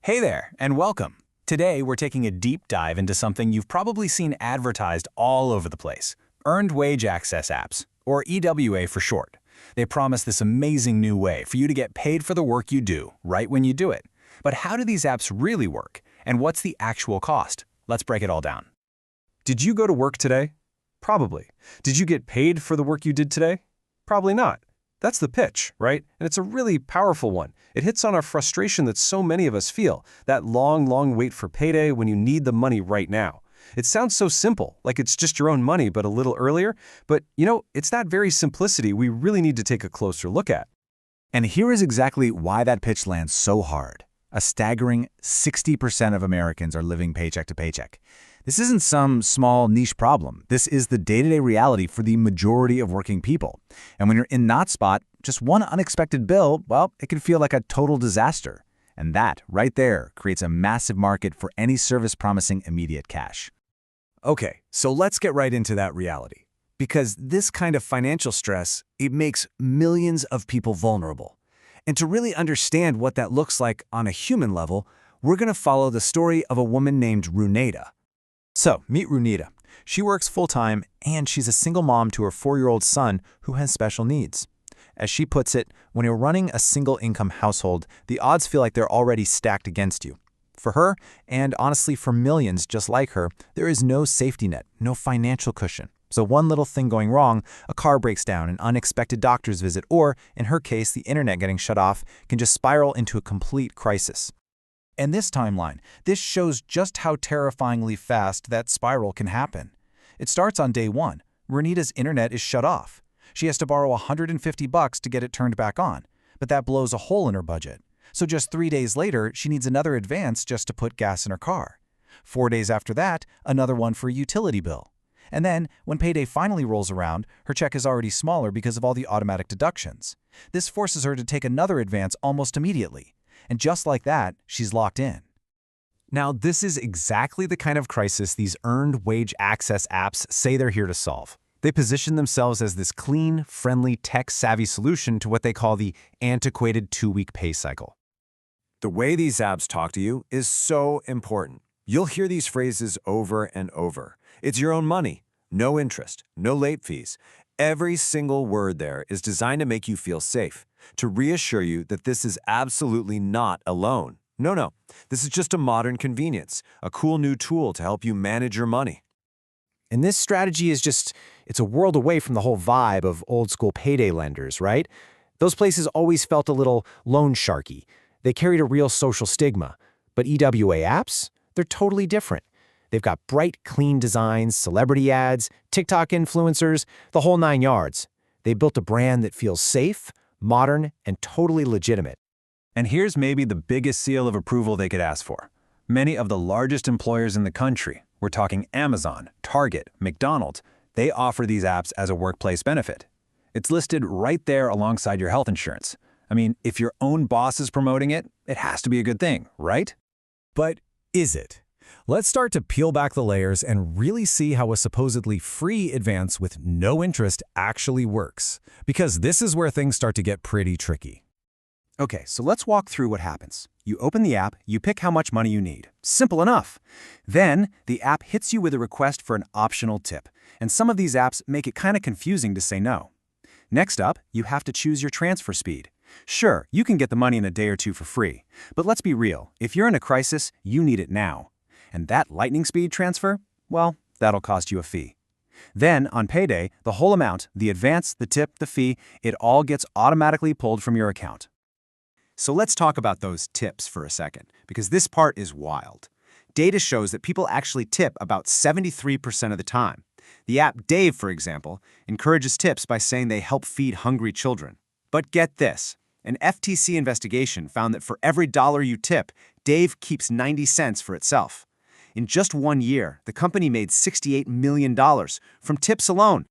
Hey there, and welcome. Today, we're taking a deep dive into something you've probably seen advertised all over the place: Earned Wage Access apps, or EWA for short. They promise this amazing new way for you to get paid for the work you do, right when you do it. But how do these apps really work, and what's the actual cost? Let's break it all down. Did you go to work today? Probably. Did you get paid for the work you did today? Probably not. That's the pitch, right? And it's a really powerful one. It hits on our frustration that so many of us feel, that long wait for payday when you need the money right now. It sounds so simple, like it's just your own money but a little earlier, but it's that very simplicity we really need to take a closer look at. And here is exactly why that pitch lands so hard. A staggering 60% of Americans are living paycheck to paycheck. This isn't some small niche problem. This is the day-to-day reality for the majority of working people. And when you're in that spot, just one unexpected bill, well, it can feel like a total disaster. And that, right there, creates a massive market for any service promising immediate cash. Okay, so let's get right into that reality. Because this kind of financial stress, it makes millions of people vulnerable. And to really understand what that looks like on a human level, we're going to follow the story of a woman named Runeda. So, meet Runeda. She works full-time, and she's a single mom to her 4-year-old son who has special needs. As she puts it, when you're running a single-income household, the odds feel like they're already stacked against you. For her, and honestly for millions just like her, there is no safety net, no financial cushion. So one little thing going wrong, a car breaks down, an unexpected doctor's visit, or, in her case, the internet getting shut off, can just spiral into a complete crisis. And this timeline, this shows just how terrifyingly fast that spiral can happen. It starts on day one. Runeda's internet is shut off. She has to borrow $150 to get it turned back on, but that blows a hole in her budget. So just 3 days later, she needs another advance just to put gas in her car. 4 days after that, another one for a utility bill. And then, when payday finally rolls around, her check is already smaller because of all the automatic deductions. This forces her to take another advance almost immediately. And just like that, she's locked in. Now, this is exactly the kind of crisis these earned wage access apps say they're here to solve. They position themselves as this clean, friendly, tech-savvy solution to what they call the antiquated 2-week pay cycle. The way these apps talk to you is so important. You'll hear these phrases over and over. It's your own money, no interest, no late fees. Every single word there is designed to make you feel safe, to reassure you that this is absolutely not alone. No, this is just a modern convenience, a cool new tool to help you manage your money. And this strategy is it's a world away from the whole vibe of old-school payday lenders, right? Those places always felt a little loan sharky. They carried a real social stigma. But EWA apps? They're totally different. They've got bright, clean designs, celebrity ads, TikTok influencers, the whole 9 yards. They built a brand that feels safe, modern, and totally legitimate. And here's maybe the biggest seal of approval they could ask for. Many of the largest employers in the country, we're talking Amazon, Target, McDonald's, they offer these apps as a workplace benefit. It's listed right there alongside your health insurance. I mean, if your own boss is promoting it, it has to be a good thing, right? But is it? Let's start to peel back the layers and really see how a supposedly free advance with no interest actually works. Because this is where things start to get pretty tricky. Okay, so let's walk through what happens. You open the app, you pick how much money you need. Simple enough. Then, the app hits you with a request for an optional tip. And some of these apps make it kind of confusing to say no. Next up, you have to choose your transfer speed. Sure, you can get the money in a day or two for free. But let's be real, if you're in a crisis, you need it now. And that lightning speed transfer, well, that'll cost you a fee. Then, on payday, the whole amount, the advance, the tip, the fee, it all gets automatically pulled from your account. So let's talk about those tips for a second, because this part is wild. Data shows that people actually tip about 73% of the time. The app Dave, for example, encourages tips by saying they help feed hungry children. But get this, an FTC investigation found that for every dollar you tip, Dave keeps 90 cents for itself. In just 1 year, the company made $68 million from tips alone.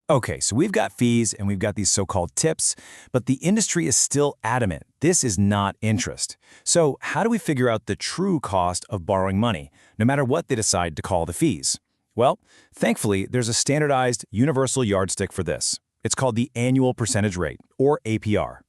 Okay, so we've got fees and we've got these so-called tips, but the industry is still adamant. This is not interest. So how do we figure out the true cost of borrowing money, no matter what they decide to call the fees? Well, thankfully, there's a standardized universal yardstick for this. It's called the annual percentage rate, or APR.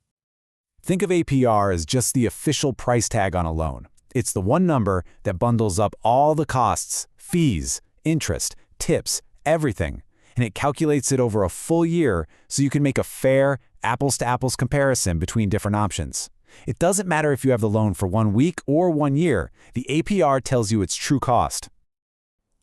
Think of APR as just the official price tag on a loan. It's the one number that bundles up all the costs, fees, interest, tips, everything, and it calculates it over a full year so you can make a fair, apples-to-apples comparison between different options. It doesn't matter if you have the loan for 1 week or 1 year, the APR tells you its true cost.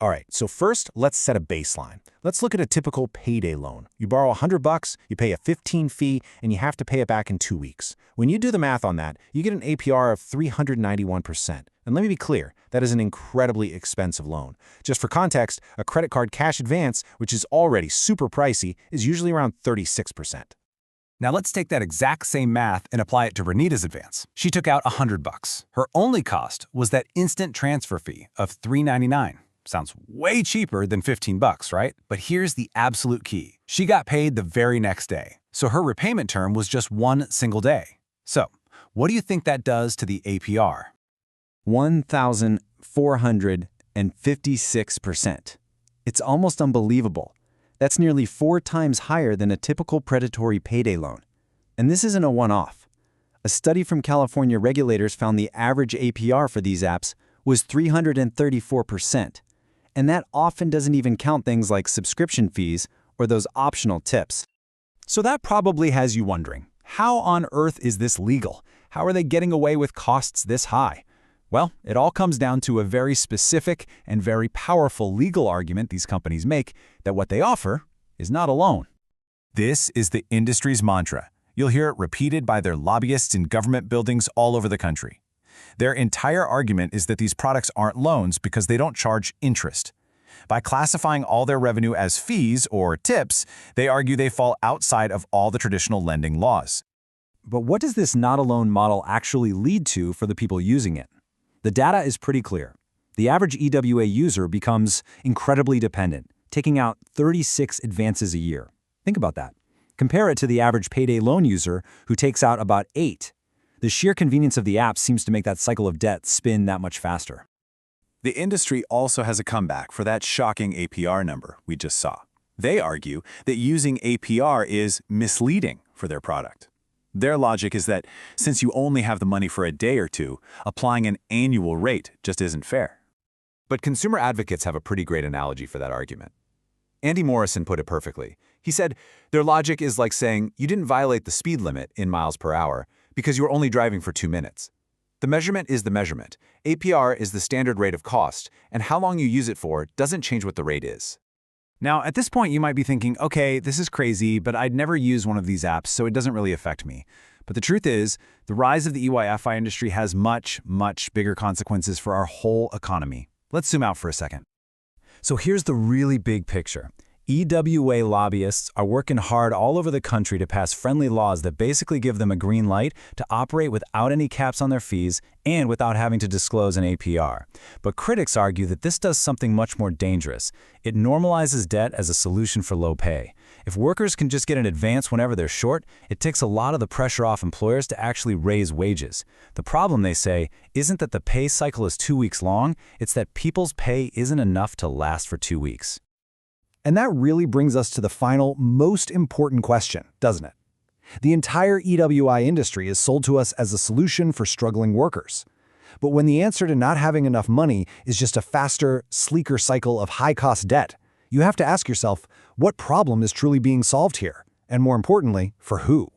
All right, so first, let's set a baseline. Let's look at a typical payday loan. You borrow $100, you pay a 15 fee, and you have to pay it back in 2 weeks. When you do the math on that, you get an APR of 391%. And let me be clear, that is an incredibly expensive loan. Just for context, a credit card cash advance, which is already super pricey, is usually around 36%. Now let's take that exact same math and apply it to Renita's advance. She took out $100. Her only cost was that instant transfer fee of $3.99. Sounds way cheaper than $15, right? But here's the absolute key. She got paid the very next day, so her repayment term was just 1 single day. So, what do you think that does to the APR? 1,456%. It's almost unbelievable. That's nearly 4 times higher than a typical predatory payday loan. And this isn't a one-off. A study from California regulators found the average APR for these apps was 334%. And that often doesn't even count things like subscription fees or those optional tips. So that probably has you wondering, how on earth is this legal? How are they getting away with costs this high? Well, it all comes down to a very specific and very powerful legal argument these companies make that what they offer is not a loan. This is the industry's mantra. You'll hear it repeated by their lobbyists in government buildings all over the country. Their entire argument is that these products aren't loans because they don't charge interest. By classifying all their revenue as fees or tips, they argue they fall outside of all the traditional lending laws. But what does this not-a-loan model actually lead to for the people using it? The data is pretty clear. The average EWA user becomes incredibly dependent, taking out 36 advances a year. Think about that. Compare it to the average payday loan user who takes out about 8. The sheer convenience of the app seems to make that cycle of debt spin that much faster. The industry also has a comeback for that shocking APR number we just saw. They argue that using APR is misleading for their product. Their logic is that since you only have the money for a day or two, applying an annual rate just isn't fair. But consumer advocates have a pretty great analogy for that argument. Andy Morrison put it perfectly. He said, their logic is like saying you didn't violate the speed limit in miles per hour because you were only driving for 2 minutes. The measurement is the measurement. APR is the standard rate of cost, and how long you use it for doesn't change what the rate is. Now, at this point, you might be thinking, okay, this is crazy, but I'd never use one of these apps, so it doesn't really affect me. But the truth is, the rise of the EYFI industry has much, much bigger consequences for our whole economy. Let's zoom out for a second. So here's the really big picture. EWA lobbyists are working hard all over the country to pass friendly laws that basically give them a green light to operate without any caps on their fees and without having to disclose an APR. But critics argue that this does something much more dangerous. It normalizes debt as a solution for low pay. If workers can just get an advance whenever they're short, it takes a lot of the pressure off employers to actually raise wages. The problem, they say, isn't that the pay cycle is 2 weeks long, it's that people's pay isn't enough to last for 2 weeks. And that really brings us to the final, most important question, doesn't it? The entire EWI industry is sold to us as a solution for struggling workers. But when the answer to not having enough money is just a faster, sleeker cycle of high-cost debt, you have to ask yourself, what problem is truly being solved here? And more importantly, for who?